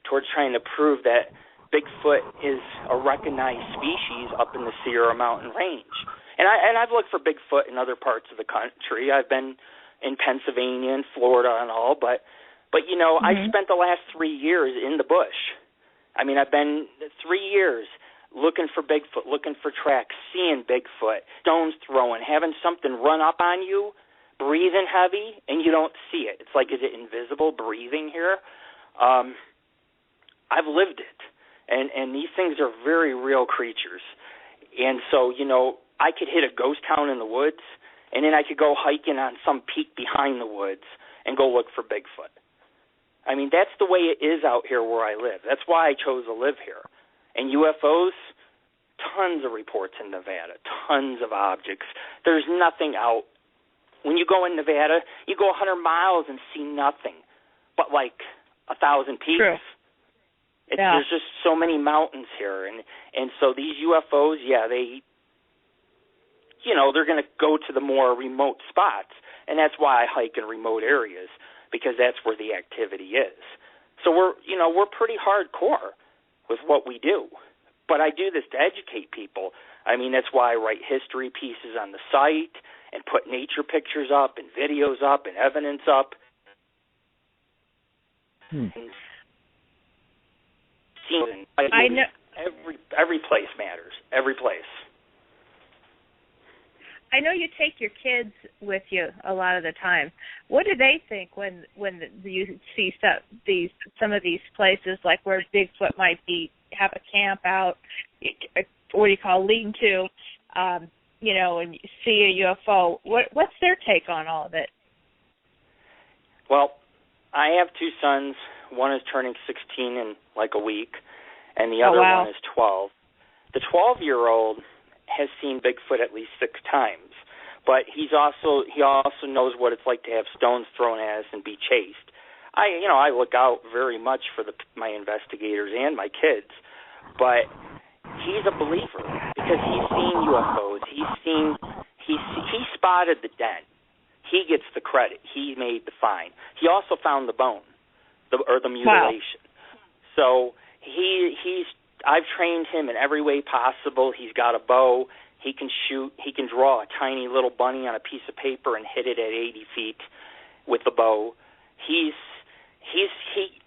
towards trying to prove that Bigfoot is a recognized species up in the Sierra Mountain Range. And I've looked for Bigfoot in other parts of the country. I've been in Pennsylvania and Florida and all, but I spent the last 3 years in the bush. I mean, I've been 3 years looking for Bigfoot, looking for tracks, seeing Bigfoot, stones throwing, having something run up on you, breathing heavy, and you don't see it. It's like, is it invisible breathing here? I've lived it. And these things are very real creatures. And so, I could hit a ghost town in the woods, and then I could go hiking on some peak behind the woods and go look for Bigfoot. I mean, that's the way it is out here where I live. That's why I chose to live here. And UFOs, tons of reports in Nevada, tons of objects. There's nothing out. When you go in Nevada, you go 100 miles and see nothing but like 1,000 peaks. True. There's just so many mountains here, and so these UFOs, they're going to go to the more remote spots, and that's why I hike in remote areas, because that's where the activity is. So we're pretty hardcore with what we do, but I do this to educate people. I mean, that's why I write history pieces on the site and put nature pictures up and videos up and evidence up. I know every place matters. Every place. I know you take your kids with you a lot of the time. What do they think when you see some of these places, like where Bigfoot might have a camp out, what do you call lean-to, and you see a UFO? What's their take on all of it? Well, I have two sons. One is turning 16 in like a week, and the other one is 12. The 12-year-old has seen Bigfoot at least 6 times, but he also knows what it's like to have stones thrown at us and be chased. I look out very much for my investigators and my kids, but he's a believer because he's seen UFOs. He spotted the den. He gets the credit. He made the find. He also found the bone. The mutilation. Wow. So I've trained him in every way possible. He's got a bow. He can shoot. He can draw a tiny little bunny on a piece of paper and hit it at 80 feet with the bow.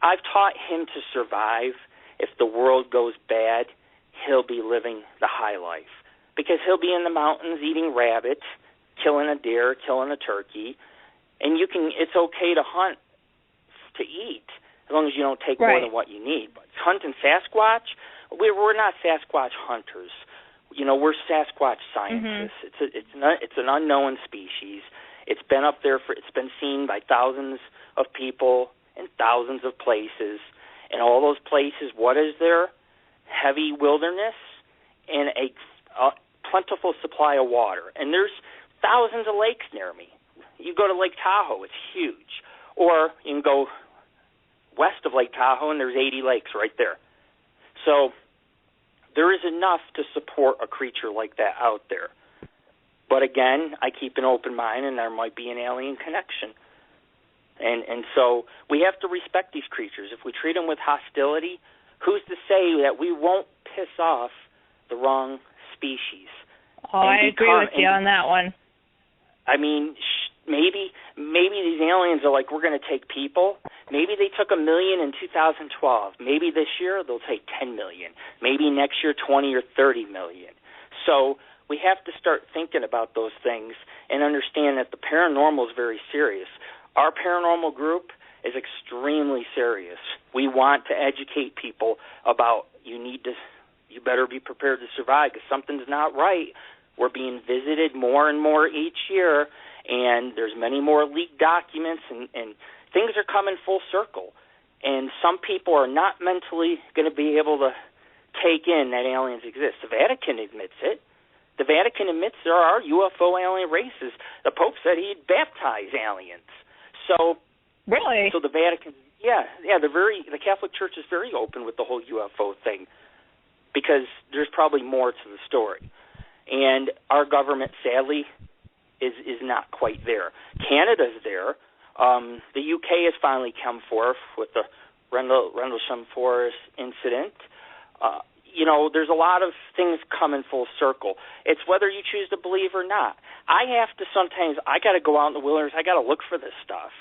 I've taught him to survive. If the world goes bad, he'll be living the high life because he'll be in the mountains eating rabbit, killing a deer, killing a turkey, and it's okay to hunt to eat, as long as you don't take more than what you need. But hunting Sasquatch, we're not Sasquatch hunters. We're Sasquatch scientists. Mm-hmm. It's an unknown species. It's been up there it's been seen by thousands of people in thousands of places. And all those places, what is there? Heavy wilderness and a plentiful supply of water. And there's thousands of lakes near me. You go to Lake Tahoe, it's huge. Or you can go west of Lake Tahoe, and there's 80 lakes right there. So there is enough to support a creature like that out there. But again, I keep an open mind, and there might be an alien connection. And so we have to respect these creatures. If we treat them with hostility, who's to say that we won't piss off the wrong species? Oh, I agree with you on that one. I mean, maybe these aliens are like, we're going to take people. Maybe they took 1 million in 2012. Maybe this year they'll take 10 million. Maybe next year 20 or 30 million. So we have to start thinking about those things and understand that the paranormal is very serious. Our paranormal group is extremely serious. We want to educate people about you better be prepared to survive because something's not right. We're being visited more and more each year, and there's many more leaked documents, and things are coming full circle. And some people are not mentally going to be able to take in that aliens exist. The Vatican admits it. The Vatican admits there are UFO alien races. The Pope said he'd baptize aliens. So, really? So the Vatican, the Catholic Church is very open with the whole UFO thing because there's probably more to the story. And our government, sadly, is not quite there. Canada's there. The UK has finally come forth with the Rendlesham Forest incident. There's a lot of things coming full circle. It's whether you choose to believe or not. I got to go out in the wilderness. I got to look for this stuff.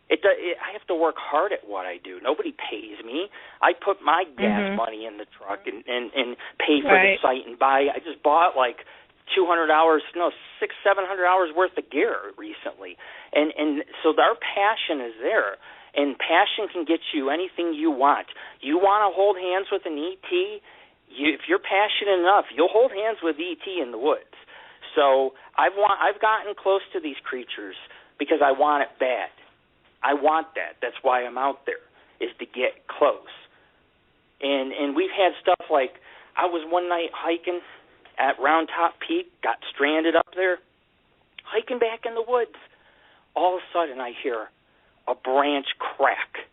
I have to work hard at what I do. Nobody pays me. I put my gas money in the truck and pay for the site and buy. I just bought like 200 hours, no, 600-700 hours worth of gear recently. And so our passion is there. And passion can get you anything you want. You want to hold hands with an ET? If you're passionate enough, you'll hold hands with ET in the woods. So I've gotten close to these creatures because I want it bad. I want that. That's why I'm out there, is to get close. And we've had stuff like, I was one night hiking at Round Top Peak, got stranded up there, hiking back in the woods. All of a sudden I hear a branch crack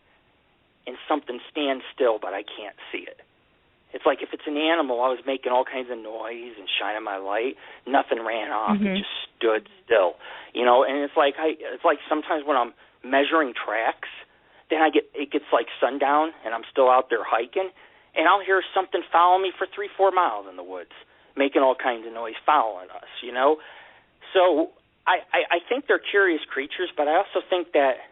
and something stand still, but I can't see it. It's like if it's an animal, I was making all kinds of noise and shining my light. Nothing ran off. It just stood still. And it's like sometimes when I'm measuring tracks, then it gets like sundown and I'm still out there hiking, and I'll hear something follow me for 3-4 miles in the woods, making all kinds of noise following us, So I think they're curious creatures, but I also think that,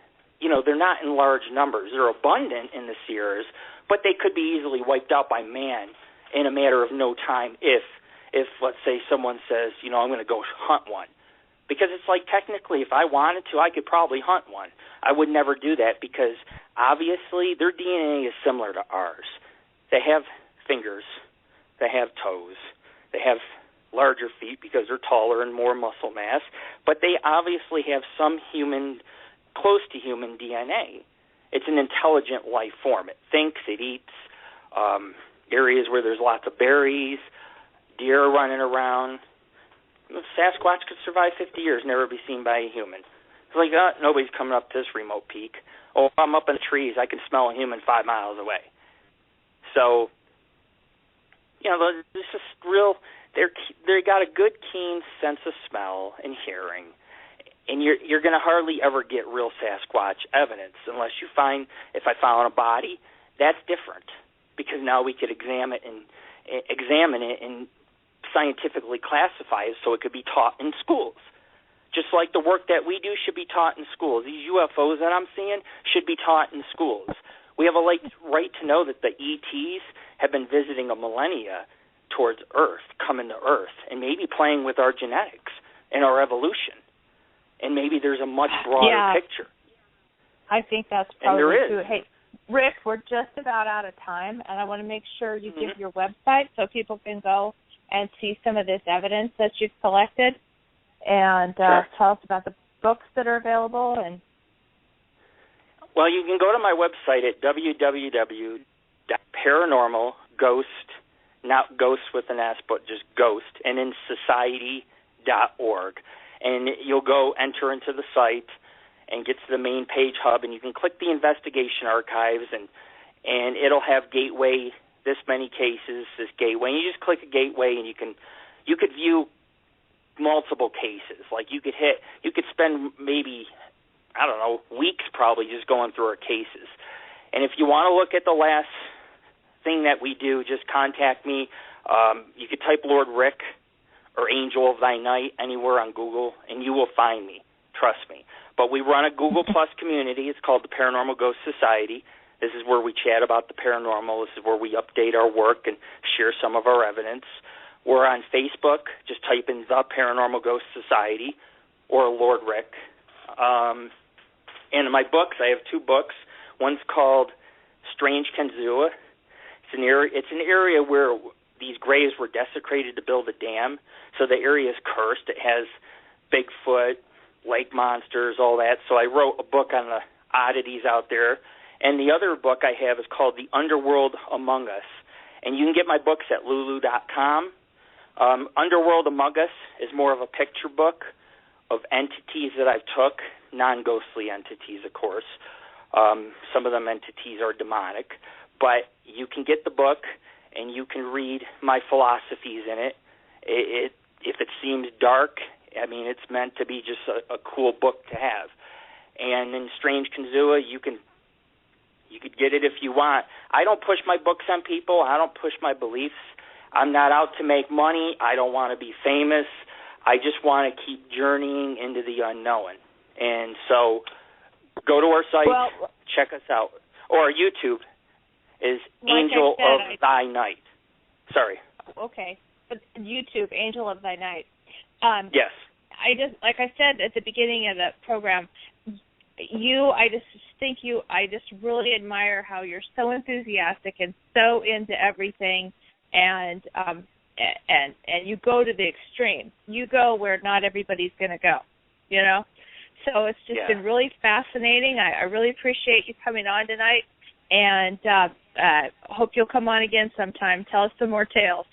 they're not in large numbers. They're abundant in the Sierras, but they could be easily wiped out by man in a matter of no time if let's say, someone says, I'm going to go hunt one. Because it's like technically if I wanted to, I could probably hunt one. I would never do that because obviously their DNA is similar to ours. They have fingers. They have toes. They have larger feet because they're taller and more muscle mass. But they obviously have some close to human DNA. It's an intelligent life form. It thinks, it eats, areas where there's lots of berries, deer running around. Sasquatch could survive 50 years, never be seen by a human. It's like, nobody's coming up to this remote peak. Oh, if I'm up in the trees, I can smell a human 5 miles away. So, this is real. They got a good, keen sense of smell and hearing. And you're going to hardly ever get real Sasquatch evidence unless you if I found a body, that's different because now we could examine it and scientifically classify it so it could be taught in schools. Just like the work that we do should be taught in schools. These UFOs that I'm seeing should be taught in schools. We have a right to know that the ETs have been visiting a millennia towards Earth, coming to Earth, and maybe playing with our genetics and our evolution. And maybe there's a much broader picture. I think that's probably true. Hey, Rick, we're just about out of time, and I want to make sure you give your website so people can go and see some of this evidence that you've collected, and tell us about the books that are available. Well, you can go to my website at www.paranormalghost, not ghost with an S, but just ghost, and then society.org. And you'll go enter into the site and get to the main page hub, and you can click the investigation archives, and it'll have gateway, this many cases, this gateway. And you just click a gateway, and you could view multiple cases. Like you could spend maybe, I don't know, weeks probably just going through our cases. And if you want to look at the last thing that we do, just contact me. You could type Lord Rick or AngelOfThyNight anywhere on Google, and you will find me. Trust me. But we run a Google Plus community. It's called the Paranormal Ghost Society. This is where we chat about the paranormal. This is where we update our work and share some of our evidence. We're on Facebook. Just type in the Paranormal Ghost Society or Lord Rick. And in my books, I have 2 books. One's called Strange Kenzua. It's an area where these graves were desecrated to build a dam, so the area is cursed. It has Bigfoot, lake monsters, all that. So I wrote a book on the oddities out there. And the other book I have is called The Underworld Among Us. And you can get my books at lulu.com. Underworld Among Us is more of a picture book of entities that I've took, non-ghostly entities, of course. Some of them entities are demonic. But you can get the book, and you can read my philosophies in it. If it seems dark, I mean, it's meant to be just a cool book to have. And in Strange Kazua, you could get it if you want. I don't push my books on people. I don't push my beliefs. I'm not out to make money. I don't want to be famous. I just want to keep journeying into the unknown. And so go to our site, check us out. Or YouTube is AngelOfThyNight. Sorry. Okay. But YouTube, AngelOfThyNight. Yes. Like I said at the beginning of the program, I just really admire how you're so enthusiastic and so into everything, and you go to the extreme. You go where not everybody's going to go, you know? So it's just been really fascinating. I really appreciate you coming on tonight, and hope you'll come on again sometime. Tell us some more tales.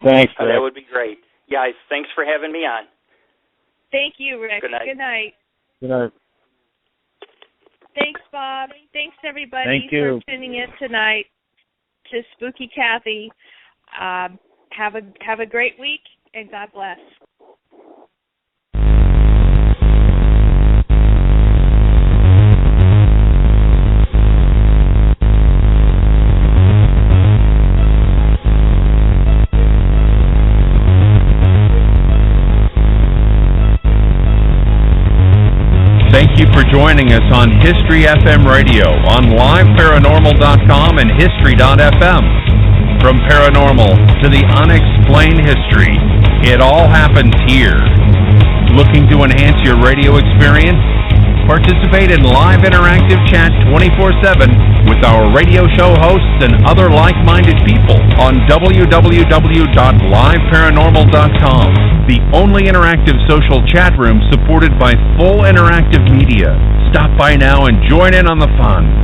Thanks, Rick. That would be great. Guys, thanks for having me on. Thank you, Rick. Good night. Good night. Good night. Thanks, Bob. Thanks, everybody, Thank you. for tuning in tonight to Spooky Kathy. Have a great week, and God bless. Thank you for joining us on History FM Radio on liveparanormal.com and history.fm. From paranormal to the unexplained history, it all happens here. Looking to enhance your radio experience? Participate in live interactive chat 24/7 with our radio show hosts and other like-minded people on www.liveparanormal.com, the only interactive social chat room supported by full interactive media. Stop by now and join in on the fun.